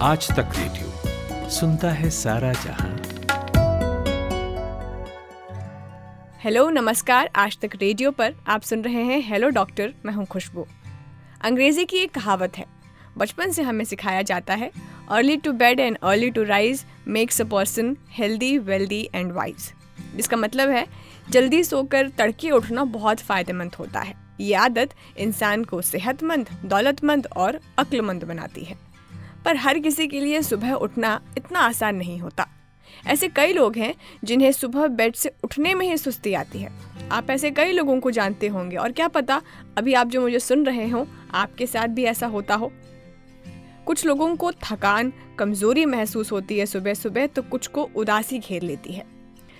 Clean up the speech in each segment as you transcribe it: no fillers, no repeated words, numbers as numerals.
आज तक रेडियो सुनता है सारा जहां। हेलो नमस्कार। आज तक रेडियो पर आप सुन रहे हैं हेलो डॉक्टर, मैं हूं खुशबू। अंग्रेजी की एक कहावत है, बचपन से हमें सिखाया जाता है, early to bed and early to rise makes a person healthy, wealthy and wise. जिसका मतलब है जल्दी सोकर तड़के उठना बहुत फ़ायदेमंद होता है। ये आदत इंसान को सेहतमंद, दौलतमंद और अक्लमंद बनाती है। पर हर किसी के लिए सुबह उठना इतना आसान नहीं होता। ऐसे कई लोग हैं जिन्हें सुबह बेड से उठने में ही सुस्ती आती है। आप ऐसे कई लोगों को जानते होंगे और क्या पता अभी आप जो मुझे सुन रहे हो आपके साथ भी ऐसा होता हो। कुछ लोगों को थकान, कमज़ोरी महसूस होती है सुबह सुबह, तो कुछ को उदासी घेर लेती है।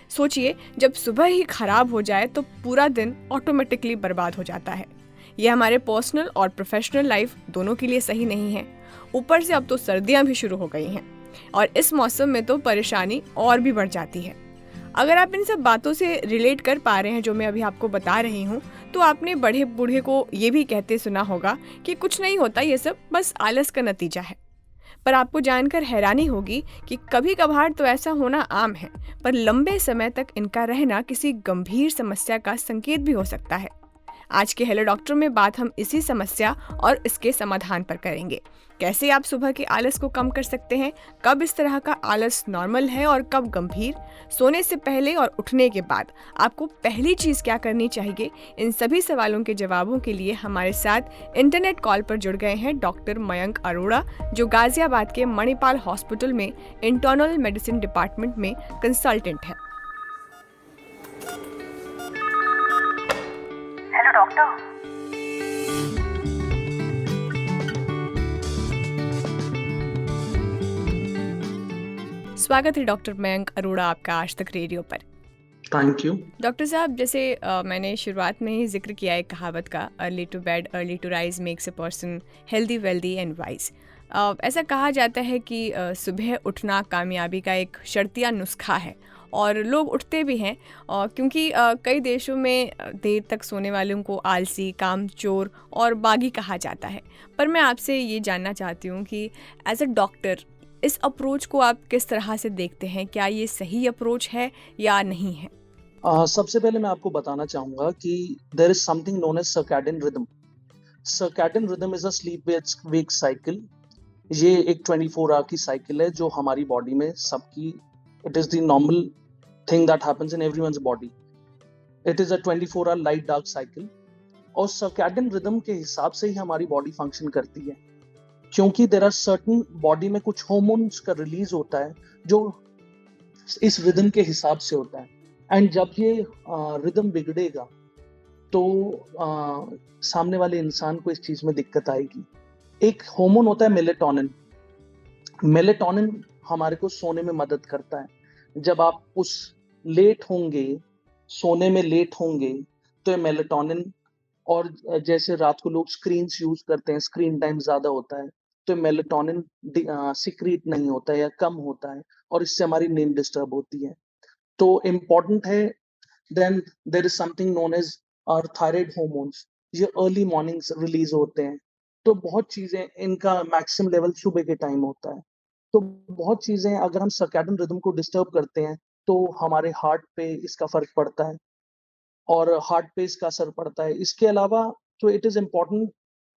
सोचिए, जब सुबह ही खराब हो जाए तो पूरा दिन ऑटोमेटिकली बर्बाद हो जाता है। यह हमारे पर्सनल और प्रोफेशनल लाइफ दोनों के लिए सही नहीं है। ऊपर से अब तो सर्दियां भी शुरू हो गई हैं और इस मौसम में तो परेशानी और भी बढ़ जाती है। अगर आप इन सब बातों से रिलेट कर पा रहे हैं जो मैं अभी आपको बता रही हूँ, तो आपने बड़े बूढ़े को ये भी कहते सुना होगा कि कुछ नहीं होता, ये सब बस आलस का नतीजा है। पर आपको जानकर हैरानी होगी कि कभी कभार तो ऐसा होना आम है, पर लंबे समय तक इनका रहना किसी गंभीर समस्या का संकेत भी हो सकता है। आज के हेलो डॉक्टर में बात हम इसी समस्या और इसके समाधान पर करेंगे। कैसे आप सुबह के आलस को कम कर सकते हैं, कब इस तरह का आलस नॉर्मल है और कब गंभीर, सोने से पहले और उठने के बाद आपको पहली चीज़ क्या करनी चाहिए। इन सभी सवालों के जवाबों के लिए हमारे साथ इंटरनेट कॉल पर जुड़ गए हैं डॉक्टर मयंक अरोड़ा, जो गाजियाबाद के मणिपाल हॉस्पिटल में इंटरनल मेडिसिन डिपार्टमेंट में कंसल्टेंट है। Hello doctor. स्वागत है डॉक्टर मयंक अरोड़ा आपका आज तक रेडियो पर। Thank you. डॉक्टर साहब, जैसे मैंने शुरुआत में ही जिक्र किया एक कहावत का, early to bed early to rise makes a person healthy, wealthy and wise. ऐसा कहा जाता है कि सुबह उठना कामयाबी का एक शर्तिया नुस्खा है और लोग उठते भी हैं, क्योंकि कई देशों में देर तक सोने वालों को आलसी, कामचोर और बागी कहा जाता है। पर मैं आपसे ये जानना चाहती हूँ कि एज अ डॉक्टर इस अप्रोच को आप किस तरह से देखते हैं? क्या ये सही अप्रोच है या नहीं है? सबसे पहले मैं आपको बताना चाहूंगा कि there is something known as circadian rhythm. Circadian rhythm is a sleep wake cycle. ये एक 24 आवर की साइकिल है जो हमारी बॉडी में सबकी, it is the normal thing that happens in everyone's body. It is a 24 hour light dark cycle और circadian rhythm के हिसाब से ही हमारी बॉडी फंक्शन करती है, क्योंकि देयर आर सर्टेन बॉडी में कुछ हार्मोन्स का रिलीज होता है जो इस रिदम के हिसाब से होता है। एंड जब ये रिदम बिगड़ेगा तो सामने वाले इंसान को इस चीज में दिक्कत आएगी। एक हार्मोन होता है मेलेटोनिन। मेलेटोनिन हमारे को सोने में मदद करता है। जब आप लेट होंगे, सोने में लेट होंगे, तो ये मेलेटोनिन, और जैसे रात को लोग स्क्रीन्स यूज करते हैं, स्क्रीन टाइम ज्यादा होता है, तो मेलेटोनिन सिक्रीट नहीं होता है या कम होता है और इससे हमारी नींद डिस्टर्ब होती है। तो इम्पोर्टेंट है। Then there is something known as our thyroid hormones. ये अर्ली मॉर्निंग्स रिलीज होते हैं। तो बहुत चीजें, इनका मैक्सिमम लेवल सुबह के टाइम होता है। तो बहुत चीजें, अगर हम सर्कैडियन रिदम को डिस्टर्ब करते हैं तो हमारे हार्ट पे इसका फर्क पड़ता है और हार्ट पे इसका असर पड़ता है। इसके अलावा तो इट इज इम्पोर्टेंट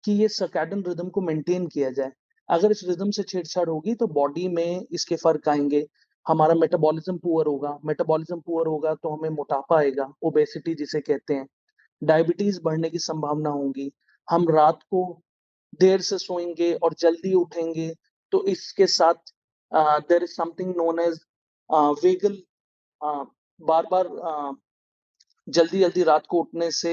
कि ये सर्कैडियन रिदम को मेंटेन किया जाए। अगर इस रिदम से छेड़छाड़ होगी तो बॉडी में इसके फर्क आएंगे। हमारा मेटाबॉलिज्म पुअर होगा। मेटाबॉलिज्म पुअर होगा तो हमें मोटापा आएगा, ओबेसिटी जिसे कहते हैं। डायबिटीज बढ़ने की संभावना होगी। हम रात को देर से सोएंगे और जल्दी उठेंगे, तो इसके साथ there is something known as vagal. बार बार जल्दी जल्दी रात को उठने से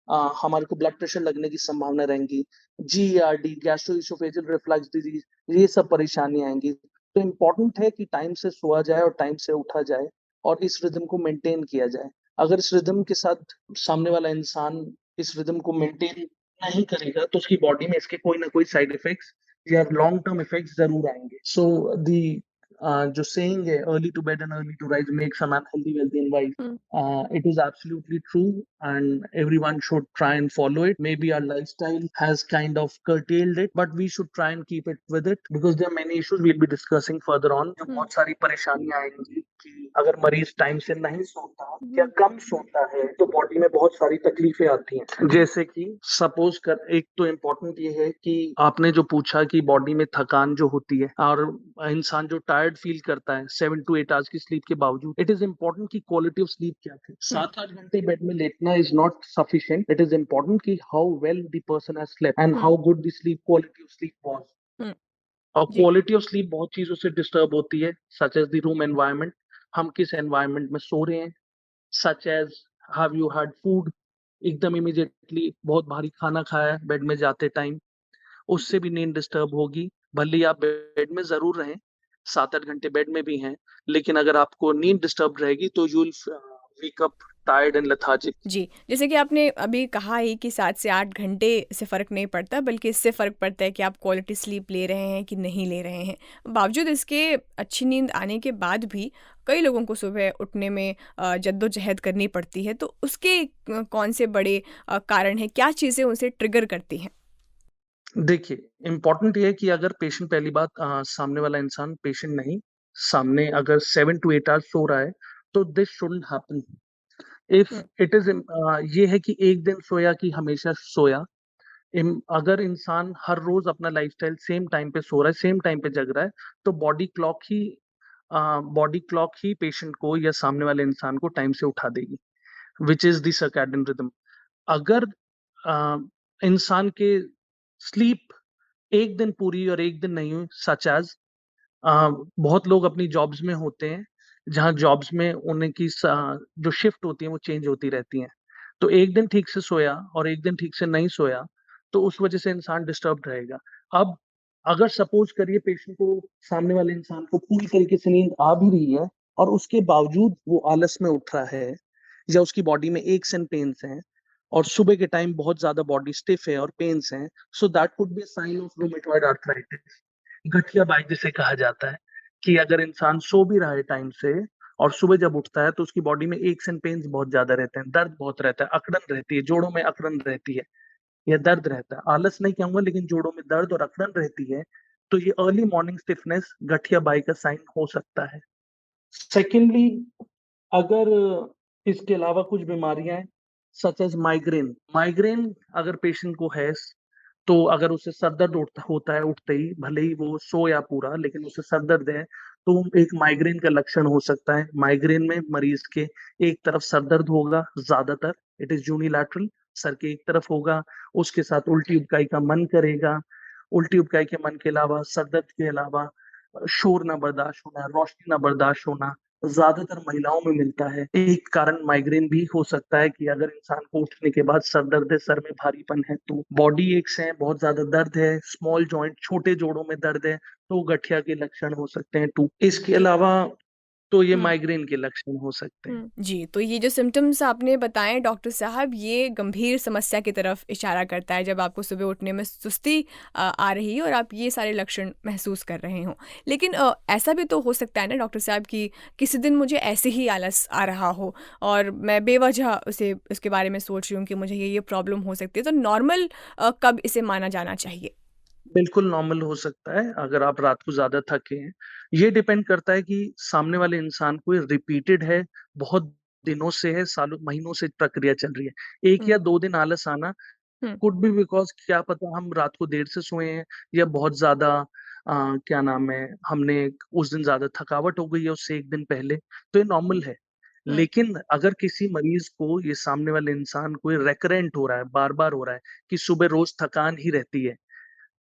हमारे को ब्लड प्रेशर लगने की संभावना रहेंगी। GERD, गैस्ट्रोइसोफेजियल रिफ्लक्स डिजीज, ये सब परेशानी आएंगी। तो इम्पोर्टेंट है कि टाइम से सोया जाए और टाइम से उठा जाए और इस रिदम को मेंटेन किया जाए। अगर इस रिदम के साथ सामने वाला इंसान इस रिदम को मेंटेन नहीं करेगा तो उसकी बॉडी में इसके कोई ना कोई साइड इफेक्ट्स या लॉन्ग टर्म इफेक्ट्स जरूर आएंगे। सो दी जो सेइंग है early to bed and early to rise makes a man healthy wealthy and wise, hmm, it is absolutely true and everyone should try and follow it. Maybe our lifestyle has kind of curtailed it, but we should try and keep it with it because there are many issues we'll be discussing further on. हुँ, बहुत सारी परेशानियां आएंगी कि अगर मरीज time से नहीं सोता या हुँ, कम सोता है तो बॉडी में बहुत सारी तकलीफें आती हैं, जैसे कि सपोज कर, एक तो इम्पोर्टेंट ये है कि आपने जो पूछा कि बॉडी में थकान जो होती है और इंसान जो टायर्ड फील करता है 7 to 8 आवर्स की स्लीप के बावजूद, इट इज इम्पोर्टेंट कि क्वालिटी ऑफ स्लीप क्या थी। हुँ, 7-8 घंटे बेड में लेटना is not sufficient, it is important कि how well the person has slept and hmm, how good the sleep quality of sleep was. हुँ, और जी, क्वालिटी ऑफ स्लीप बहुत चीजों से डिस्टर्ब होती है, such as the room environment, हम किस एनवायरनमेंट में सो रहे हैं, such as have you had food, एकदम इमीडिएटली बहुत भारी खाना खाया है बेड में जाते टाइम, उससे भी नींद डिस्टर्ब होगी। भले ही आप बेड में ज़रूर रहें, 7-8 घंटे बेड में भी हैं, लेकिन अगर आपको नींद डिस्टर्ब रहेगी तो you will wake up tired and lethargic. जी। जैसे कि आपने अभी कहा ही कि 7 से 8 घंटे से फ़र्क नहीं पड़ता, बल्कि इससे फ़र्क पड़ता है कि आप क्वालिटी स्लीप ले रहे हैं कि नहीं ले रहे हैं। बावजूद इसके अच्छी नींद आने के बाद भी कई लोगों को सुबह उठने में जद्दोजहद करनी पड़ती है, तो उसके कौन से बड़े कारण हैं? क्या चीज़ें उसे ट्रिगर करती हैं? देखिए, इम्पोर्टेंट ये है कि अगर पेशेंट, पहली बात, सामने वाला इंसान पेशेंट नहीं, सामने अगर 7 टू 8 आवर्स सो रहा है, तो this shouldn't happen. If hmm, it is ये है कि एक दिन सोया कि हमेशा सोया। अगर इंसान हर रोज अपना लाइफस्टाइल सेम टाइम पे सो रहा है, सेम टाइम पे जग रहा है, तो बॉडी क्लॉक ही पेशेंट को या सामने वाले इंसान को टाइम से उठा देगी, which is the circadian rhythm. अगर अ, इंसान के स्लीप एक दिन पूरी और एक दिन नहीं हुई, सच एज बहुत लोग अपनी जॉब्स में होते हैं, जहाँ जॉब्स में उनकी जो शिफ्ट होती है वो चेंज होती रहती हैं। तो एक दिन ठीक से सोया और एक दिन ठीक से नहीं सोया, तो उस वजह से इंसान डिस्टर्ब्ड रहेगा। अब अगर सपोज करिए पेशेंट को, सामने वाले इंसान को पूरी तरीके से नींद आ भी रही है और उसके बावजूद वो आलस में उठ रहा है या उसकी बॉडी में एक्स एंड पेन्स हैं और सुबह के टाइम बहुत ज़्यादा बॉडी स्टिफ है और पेन्स हैं, so that could be a sign of rheumatoid arthritis, गठिया बाई जिसे कहा जाता है, कि अगर इंसान सो भी रहा है टाइम से और सुबह जब उठता है तो उसकी बॉडी में एक्स एंड पेन्स बहुत ज़्यादा रहते हैं, दर्द बहुत रहता है, अकड़न रहती है, जोड़ों में अकड़न रहती है या दर्द रहता है। आलस नहीं कहूँगा लेकिन जोड़ों में दर्द और अकड़न रहती है, तो ये अर्ली मॉर्निंग स्टिफनेस गठिया बाई का साइन हो सकता है। सेकेंडली, अगर इसके अलावा कुछ बीमारियाँ हैं, सच एज़ माइग्रेन, माइग्रेन अगर पेशेंट को है, तो अगर उसे सर दर्द होता है उठते ही, भले ही वो सोया पूरा लेकिन उसे सर दर्द है, तो एक माइग्रेन का लक्षण हो सकता है। माइग्रेन में मरीज़ के एक तरफ सर दर्द होगा ज़्यादातर, इट इज़ यूनिलैटरल, सर के एक तरफ होगा, उसके साथ उल्टी उबकाई का मन करेगा। उल्टी उबकाई के मन के अलावा, सर दर्द के अलावा शोर ना बर्दाश्त होना, रोशनी ना बर्दाश्त होना, ज़्यादातर महिलाओं में मिलता है। एक कारण माइग्रेन भी हो सकता है कि अगर इंसान को उठने के बाद सर दर्द है, सर में भारीपन है, तो बॉडी एक्स है, बहुत ज़्यादा दर्द है, स्मॉल जॉइंट, छोटे जोड़ों में दर्द है, तो गठिया के लक्षण हो सकते हैं 2। इसके जी। अलावा तो ये हुँ। माइग्रेन के लक्षण हो सकते हैं। जी, तो ये जो सिम्पटम्स आपने बताएँ डॉक्टर साहब, ये गंभीर समस्या की तरफ इशारा करता है, जब आपको सुबह उठने में सुस्ती आ रही है और आप ये सारे लक्षण महसूस कर रहे हों। लेकिन ऐसा भी तो हो सकता है ना डॉक्टर साहब कि किसी दिन मुझे ऐसे ही आलस आ रहा हो और मैं बेवजह उसे उसके बारे में सोच रही हूँ कि मुझे ये प्रॉब्लम हो सकती है, तो नॉर्मल कब इसे माना जाना चाहिए? बिल्कुल नॉर्मल हो सकता है, अगर आप रात को ज़्यादा थके हैं। ये डिपेंड करता है कि सामने वाले इंसान को ये रिपीटेड है, बहुत दिनों से है, सालों महीनों से प्रक्रिया चल रही है। 1 हुँ, या 2 दिन आलस आना हुँ, कुड बी बिकॉज़ क्या पता हम रात को देर से सोए हैं या बहुत ज़्यादा क्या नाम है, हमने उस दिन ज़्यादा थकावट हो गई है उससे 1 दिन पहले, तो ये नॉर्मल है। हुँ, लेकिन अगर किसी मरीज़ को, ये सामने वाले इंसान को ये रिकरेंट हो रहा है, बार-बार हो रहा है कि सुबह रोज़ थकान ही रहती है,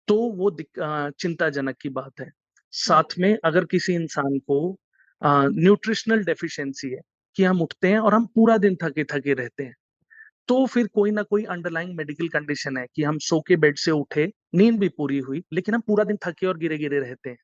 तो वो चिंताजनक की बात है। हुँ, साथ में अगर किसी इंसान को न्यूट्रिशनल डेफिशिएंसी है, कि हम उठते हैं और हम पूरा दिन थके-थके रहते हैं, तो फिर कोई ना कोई अंडरलाइंग मेडिकल कंडीशन है कि हम सो के बेड से उठे, नींद भी पूरी हुई, लेकिन हम पूरा दिन थके और गिरे-गिरे रहते हैं।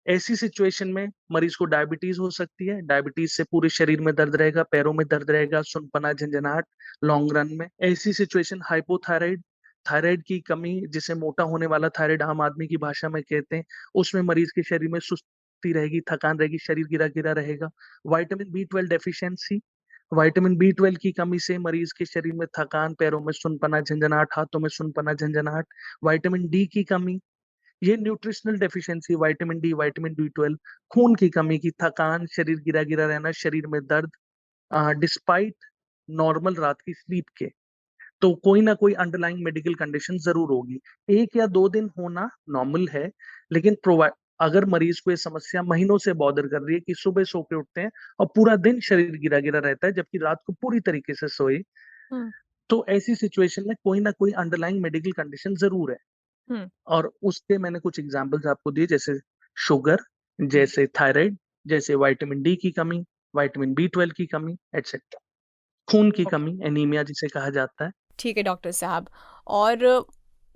ऐसी सिचुएशन में मरीज़ को डायबिटीज़ हो सकती है, डायबिटीज़ से पूरे शरीर में दर्द रहेगा, पैरों में दर्द रहेगा, सुनपना, झंझनाहट लॉन्ग रन में। ऐसी सिचुएशन हाइपोथायराइड, थायराइड की कमी, जिसे मोटा होने वाला थायराइड आम आदमी की भाषा में कहते हैं, उसमें मरीज़ के शरीर में सुस्त सुस्ती रहेगी, थकान रहेगी, शरीर गिरा-गिरा रहेगा। Vitamin B 12 deficiency, vitamin B 12 की कमी से मरीज के शरीर में थकान, पैरों में सुनपना, झंझनाहट, हाथों में सुनपना, झंझनाहट। विटामिन डी की कमी, ये nutritional deficiency, vitamin D, vitamin B 12, खून की कमी की थकान, शरीर गिरा-गिरा रहना, शरीर में दर्द, डिस्पाइट नॉर्मल रात की स्लीप के। तो कोई ना कोई अंडरलाइंग मेडिकल कंडीशन ज़रूर होगी। 1 या 2 दिन होना नॉर्मल है, लेकिन अगर मरीज़ को ये समस्या महीनों से बॉदर कर रही है कि सुबह सो के उठते हैं और पूरा दिन शरीर गिरा-गिरा रहता है, जबकि रात को पूरी तरीके से सोए, हुँ, तो ऐसी सिचुएशन में कोई ना कोई अंडरलाइंग मेडिकल कंडीशन ज़रूर है। हुँ, और उसके मैंने कुछ एग्ज़ाम्पल्स आपको दिए, जैसे शुगर, हुँ। जैसे थायराइड, जैसे विटामिन डी की कमी, विटामिन बी 12 की कमी, एटसेट्रा। खून की ओके। कमी, एनीमिया जिसे कहा जाता है। ठीक है डॉक्टर साहब। और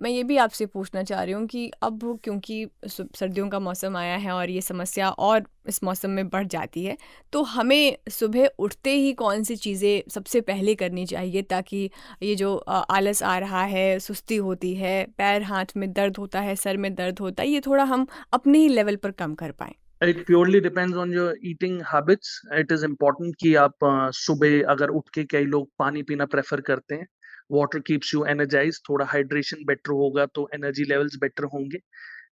मैं ये भी आपसे पूछना चाह रही हूँ कि अब क्योंकि सर्दियों का मौसम आया है और ये समस्या और इस मौसम में बढ़ जाती है, तो हमें सुबह उठते ही कौन सी चीज़ें सबसे पहले करनी चाहिए ताकि ये जो आलस आ रहा है, सुस्ती होती है, पैर हाथ में दर्द होता है, सर में दर्द होता है, ये थोड़ा हम अपने ही लेवल पर कम कर पाएँ? It purely depends on your eating habits. It is important कि आप सुबह अगर उठ के कई लोग पानी पीना प्रेफ़र करते हैं। वाटर कीप्स यू एनर्जाइज़्ड, थोड़ा हाइड्रेशन बेटर होगा तो एनर्जी लेवल्स बेटर होंगे।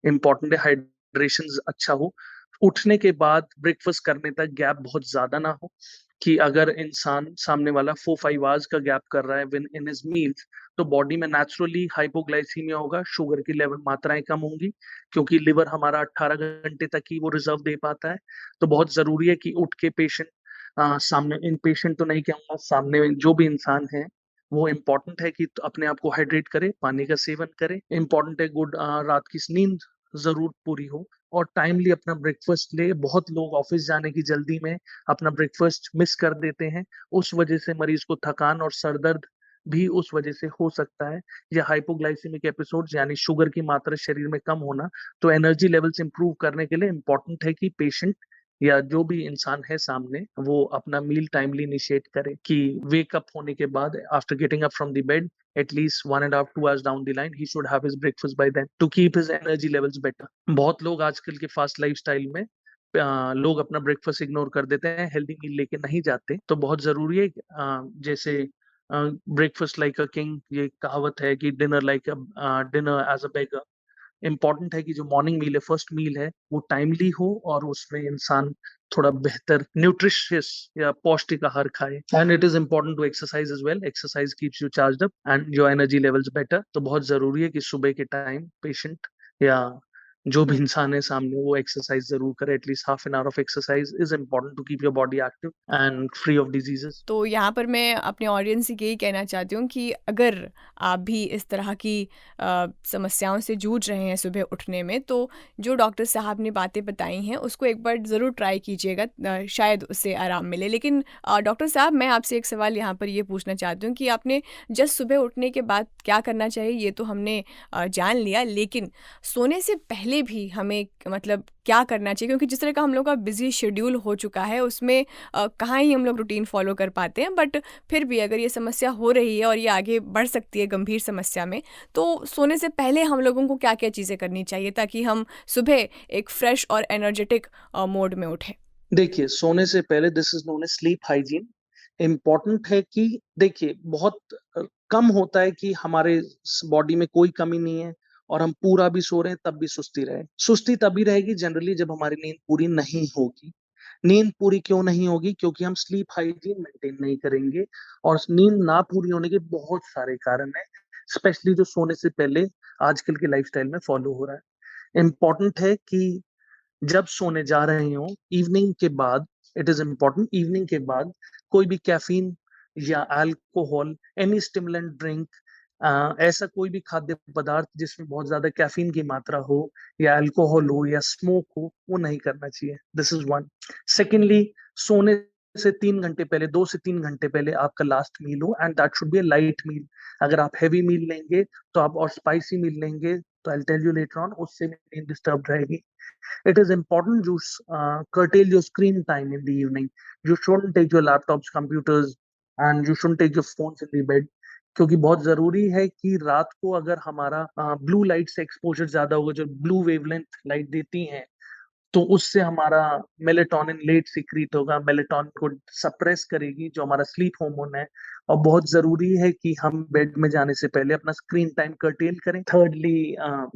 इम्पोर्टेंट है हाइड्रेशन अच्छा हो। उठने के बाद ब्रेकफ़ास्ट करने तक गैप बहुत ज़्यादा ना हो, कि अगर इंसान सामने वाला 4-5 आवर्स का गैप कर रहा है व्हेन इन हिज़ मील्स, तो बॉडी में नेचुरली हाइपोग्लाइसीमिया होगा, शुगर की लेवल मात्राएँ कम होंगी, क्योंकि लिवर हमारा 18 घंटे तक ही वो रिज़र्व दे पाता है। तो बहुत ज़रूरी है कि उठ के पेशेंट, सामने इनपेशेंट तो नहीं कहूँगा, सामने जो भी इंसान है, वो इम्पोर्टेंट है कि अपने आप को हाइड्रेट करे, पानी का सेवन करे। इम्पोर्टेंट है गुड रात की नींद ज़रूर पूरी हो और टाइमली अपना ब्रेकफ़ास्ट ले। बहुत लोग ऑफ़िस जाने की जल्दी में अपना ब्रेकफ़ास्ट मिस कर देते हैं। उस वजह से मरीज़ को थकान और सर दर्द भी उस वजह से हो सकता है, या हाइपोग्लाइसेमिक एपिसोड्स यानी शुगर की मात्रा शरीर में कम होना। तो एनर्जी लेवल्स इम्प्रूव करने के लिए इम्पोर्टेंट है कि पेशेंट या जो भी इंसान है सामने, वो अपना मील टाइमली इनिशिएट करे, कि वेक अप होने के बाद after getting up from the bed at least 1.5 2 hours down the line he should have his breakfast by then to keep his energy levels better. बहुत लोग आजकल के फास्ट लाइफस्टाइल में लोग अपना ब्रेकफास्ट इग्नोर कर देते हैं, हेल्दी मील लेके नहीं जाते। तो बहुत ज़रूरी है जैसे ब्रेकफास्ट लाइक अ किंग, ये कहावत है कि dinner like a dinner as a beggar. Important है कि जो मॉर्निंग मील है, फर्स्ट मील है, वो टाइमली हो और उसमें इंसान थोड़ा बेहतर न्यूट्रिशियस या पौष्टिक आहार खाए। And it is important to exercise as well. Exercise keeps you charged up and your energy levels better. तो बहुत ज़रूरी है कि सुबह के टाइम पेशेंट या जो भी हुँ। इंसान है सामने, वो एक्सरसाइज ज़रूर करे। At least half an hour of exercise is important to keep your body active and free of diseases. तो यहाँ पर मैं अपने ऑडियंस से यही कहना चाहती हूँ कि अगर आप भी इस तरह की समस्याओं से जूझ रहे हैं सुबह उठने में, तो जो डॉक्टर साहब ने बातें बताई हैं उसको एक बार ज़रूर ट्राई कीजिएगा, शायद उससे आराम मिले। लेकिन डॉक्टर साहब, मैं आपसे एक सवाल यहाँ पर ये पूछना चाहती हूँ कि आपने जस्ट सुबह उठने के बाद क्या करना चाहिए ये तो हमने जान लिया, लेकिन सोने से पहले भी हमें मतलब क्या करना चाहिए? क्योंकि जिस तरह का हम लोग का बिज़ी शेड्यूल हो चुका है उसमें कहाँ ही हम लोग रूटीन फ़ॉलो कर पाते हैं, बट फिर भी अगर ये समस्या हो रही है और ये आगे बढ़ सकती है गंभीर समस्या में, तो सोने से पहले हम लोगों को क्या-क्या चीज़ें करनी चाहिए ताकि हम सुबह एक फ्रेश और एनर्जेटिक मोड में उठें? देखिए, सोने से पहले this is known as sleep hygiene. Important है कि देखिए, बहुत कम होता है कि हमारे बॉडी में कोई कमी नहीं है और हम पूरा भी सो रहे हैं तब भी सुस्ती रहे। सुस्ती तभी रहेगी जनरली जब हमारी नींद पूरी नहीं होगी। नींद पूरी क्यों नहीं होगी? क्योंकि हम स्लीप हाइजीन मेंटेन नहीं करेंगे और नींद ना पूरी होने के बहुत सारे कारण हैं, स्पेशली जो सोने से पहले आजकल के लाइफ़स्टाइल में फॉलो हो रहा है। इम्पोर्टेंट है कि जब सोने जा रहे हों, इवनिंग के बाद, इट इज़ इम्पोर्टेंट, इवनिंग के बाद कोई भी कैफ़ीन या अल्कोहल, एनी स्टिमुलेंट ड्रिंक, ऐसा कोई भी खाद्य पदार्थ जिसमें बहुत ज़्यादा कैफ़ीन की मात्रा हो या अल्कोहल हो या स्मोक हो, वो नहीं करना चाहिए। This is 1। सेकंडली, सोने से 3 घंटे पहले, 2 से 3 घंटे पहले आपका लास्ट मील हो and that should be a light meal. अगर आप हेवी मील लेंगे तो आप और स्पाइसी मील लेंगे, तो I will tell you later on, उससे भी नींद डिस्टर्ब रहेगी। It is important to curtail your screen time in the evening. You shouldn't take your laptops, computers, and you shouldn't take your phones in the bed. क्योंकि बहुत ज़रूरी है कि रात को अगर हमारा ब्लू लाइट से एक्सपोज़र ज़्यादा होगा, जो ब्लू वेवलेंथ लाइट देती हैं, तो उससे हमारा मेलेटोनिन लेट सिक्रीट होगा, मेलेटोनिन को सप्रेस करेगी जो हमारा स्लीप हार्मोन है। और बहुत जरूरी है कि हम बेड में जाने से पहले अपना स्क्रीन टाइम कर्टेल करें। थर्डली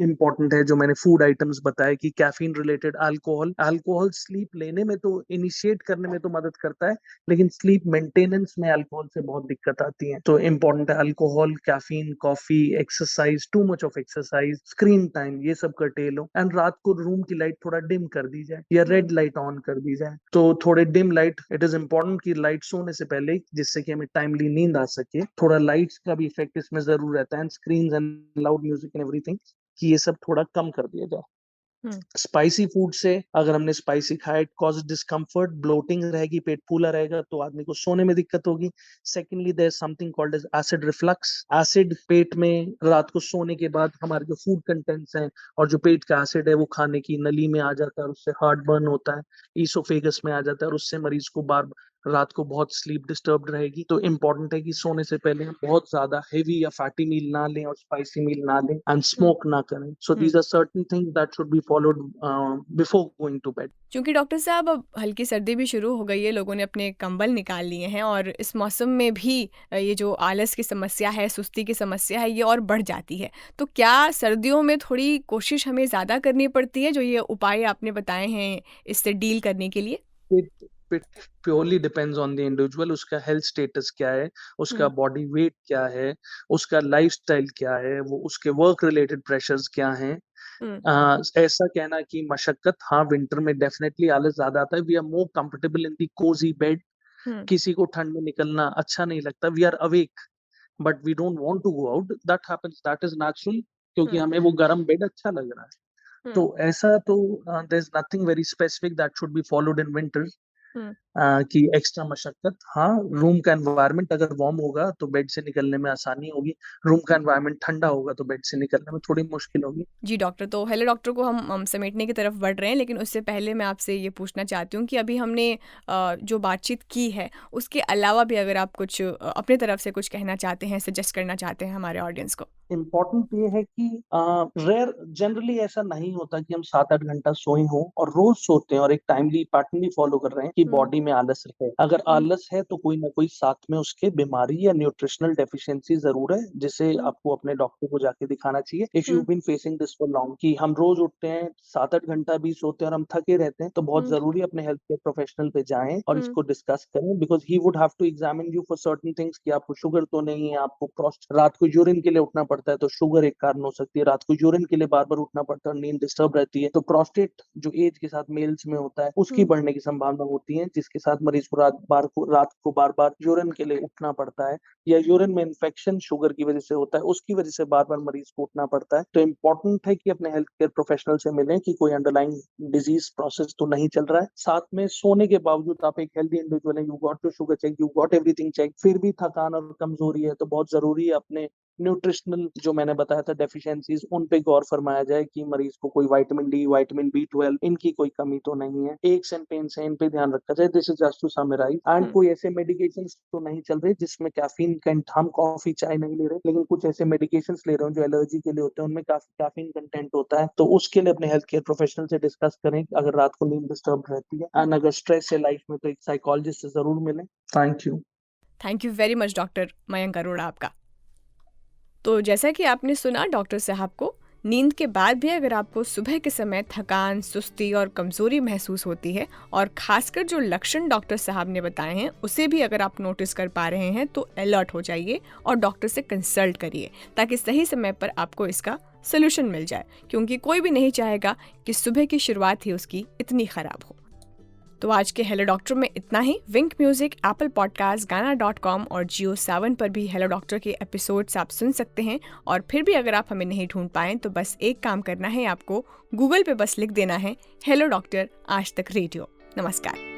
इंपॉर्टेंट है जो मैंने फूड आइटम्स बताए कि caffeine related alcohol, alcohol sleep लेने में तो इनिशिएट करने में तो मदद करता है, लेकिन स्लीप मेंटेनेंस में अल्कोहल से बहुत दिक्कत आती है। तो इंपॉर्टेंट है alcohol, caffeine, coffee, exercise, too much of exercise, screen time, ये सब कर्टेलो। एंड रात को रूम की लाइट थोड़ा डिम कर दी जाए या रेड लाइट ऑन कर दी जाए। तो थोड़े dim light, it is important कि लाइट सोने से पहले, जिससे कि हमें टाइमली नींद आ सके। थोड़ा लाइट्स का भी इफेक्ट इसमें जरूर रहता है, and screen and loud music and everything, कि ये सब थोड़ा कम कर दिया जाए। स्पाइसी फूड से अगर हमने स्पाइसी खाया, इट कॉज डिस्कम्फर्ट, ब्लोटिंग रहेगी, पेट फूला रहेगा, तो आदमी को सोने में दिक्कत होगी। Secondly there is something called as acid reflux. Acid पेट में रात को सोने के बाद हमारे जो फूड कंटेंट्स हैं और जो पेट का एसिड है वो खाने की नली में आ जाता है और उससे हार्ट बर्न होता है, ईसोफेगस में आ जाता है और उससे मरीज को बार रात को बहुत स्लीप डिस्टर्ब रहेगी। तो इम्पोर्टेंट है कि सोने से पहले हम बहुत ज्यादा हेवी या फैटी मील ना लें और स्पाइसी मील ना लें, एंड स्मोक ना करें। So these are certain things that should be followed before going to bed. क्योंकि डॉक्टर साहब अब हल्की सर्दी भी शुरू हो गई है, लोगों ने अपने कंबल निकाल लिए हैं और इस मौसम में भी ये जो आलस की समस्या है, सुस्ती की समस्या है, ये और बढ़ जाती है। तो क्या सर्दियों में थोड़ी कोशिश हमें ज़्यादा करनी पड़ती है, जो ये उपाय आपने बताए हैं इससे डील करने के लिए? It purely depends on the individual, उसका हेल्थ स्टेटस क्या है, उसका बॉडी वेट क्या है, उसका लाइफस्टाइल क्या है, वो उसके वर्क रिलेटेड प्रेशर्स क्या हैं। ऐसा कहना कि मशक्कत, हाँ विंटर में डेफिनेटली आलस ज्यादा आता है। We are more comfortable in the cozy bed. किसी को ठंड में निकलना अच्छा नहीं लगता, we are awake but we don't want to go out, that happens, that is natural, क्योंकि हमें वो गर्म बेड अच्छा लग रहा है। तो ऐसा तो there is nothing very specific that should be followed in winter कि एक्स्ट्रा मशक्कत। हाँ, रूम का एनवायरनमेंट अगर वार्म होगा तो बेड से निकलने में आसानी होगी, रूम का एनवायरनमेंट ठंडा होगा तो बेड से निकलने में थोड़ी मुश्किल होगी। जी डॉक्टर, तो हेलो डॉक्टर को हम समेटने की तरफ बढ़ रहे हैं, लेकिन उससे पहले मैं आपसे ये पूछना चाहती हूँ कि अभी हमने जो बातचीत की है उसके अलावा भी अगर आप कुछ अपने तरफ से कुछ कहना चाहते हैं, सजेस्ट करना चाहते हैं हमारे ऑडियंस को। इम्पोर्टेंट ये है कि रेयर जनरली ऐसा नहीं होता कि हम 7-8 घंटा सोए हों और रोज सोते हैं और एक टाइमली पैटर्न भी फॉलो कर रहे हैं कि बॉडी में आलस है। अगर आलस है तो कोई ना कोई साथ में उसके बीमारी या न्यूट्रिशनल डेफिशिएंसी जरूर है, जिसे आपको अपने डॉक्टर को जाके दिखाना चाहिए। If you been facing this for long, कि हम रोज उठते हैं 7-8 घंटा भी सोते हैं और हम थके रहते हैं, तो बहुत जरूरी अपने हेल्थ केयर प्रोफेशनल पे जाएं और इसको डिस्कस करें, because he would have to examine you for certain things कि आपको शुगर तो नहीं है, आपको रात को यूरिन के लिए उठना पड़ता है तो शुगर एक कारण हो सकती है, रात को यूरिन के लिए बार बार उठना पड़ता है और नींद डिस्टर्ब रहती है तो प्रोस्टेट जो एज के साथ मेल्स में होता है उसकी बढ़ने की संभावना होती है, जिसके साथ मरीज को रात को बार बार यूरिन के लिए उठना पड़ता है, या यूरिन में इन्फेक्शन शुगर की वजह से होता है, उसकी वजह से बार बार मरीज को उठना पड़ता है। तो इम्पोर्टेंट है कि अपने हेल्थ केयर प्रोफेशनल से मिलें कि कोई अंडरलाइंग डिजीज प्रोसेस तो नहीं चल रहा है। साथ में सोने के बावजूद आप एक हेल्दी इंडिविजुअल है, you got your sugar check, you got everything check, फिर भी थकान और कमजोरी है, तो बहुत जरूरी है अपने न्यूट्रिशनल जो मैंने बताया था डेफिशिएंसीज, उन पे गौर फरमाया जाए कि मरीज को कोई विटामिन डी, विटामिन B12 इनकी कोई कमी तो नहीं है, एक्स एंड पेन्स है, इन पे ध्यान रखा जाए। This is just to summarise. एंड कोई ऐसे मेडिकेशंस तो नहीं चल रहे जिसमें कैफीन कंटेंट, हम कॉफी चाय नहीं ले रहे, लेकिन कुछ ऐसे मेडिकेशंस ले रहे हैं जो एलर्जी के लिए होते हैं, उनमें काफी कैफीन कंटेंट होता है, तो उसके लिए अपने हेल्थ केयर प्रोफेशनल से डिस्कस करें अगर रात को नींद डिस्टर्ब रहती है। एंड अगर स्ट्रेस है लाइफ में तो एक साइकोलॉजिस्ट से जरूर मिलें। Thank you very much doctor Mayank Arora आपका। तो जैसा कि आपने सुना डॉक्टर साहब को, नींद के बाद भी अगर आपको सुबह के समय थकान, सुस्ती और कमज़ोरी महसूस होती है और ख़ासकर जो लक्षण डॉक्टर साहब ने बताए हैं उसे भी अगर आप नोटिस कर पा रहे हैं तो अलर्ट हो जाइए और डॉक्टर से कंसल्ट करिए ताकि सही समय पर आपको इसका सलूशन मिल जाए, क्योंकि कोई भी नहीं चाहेगा कि सुबह की शुरुआत ही उसकी इतनी ख़राब हो। तो आज के हेलो डॉक्टर में इतना ही। विंक म्यूजिक, एप्पल पॉडकास्ट, गाना.com और JioSaavn पर भी हेलो डॉक्टर के एपिसोड्स आप सुन सकते हैं। और फिर भी अगर आप हमें नहीं ढूंढ पाएं तो बस एक काम करना है, आपको गूगल पे बस लिख देना है हेलो डॉक्टर आज तक रेडियो। नमस्कार।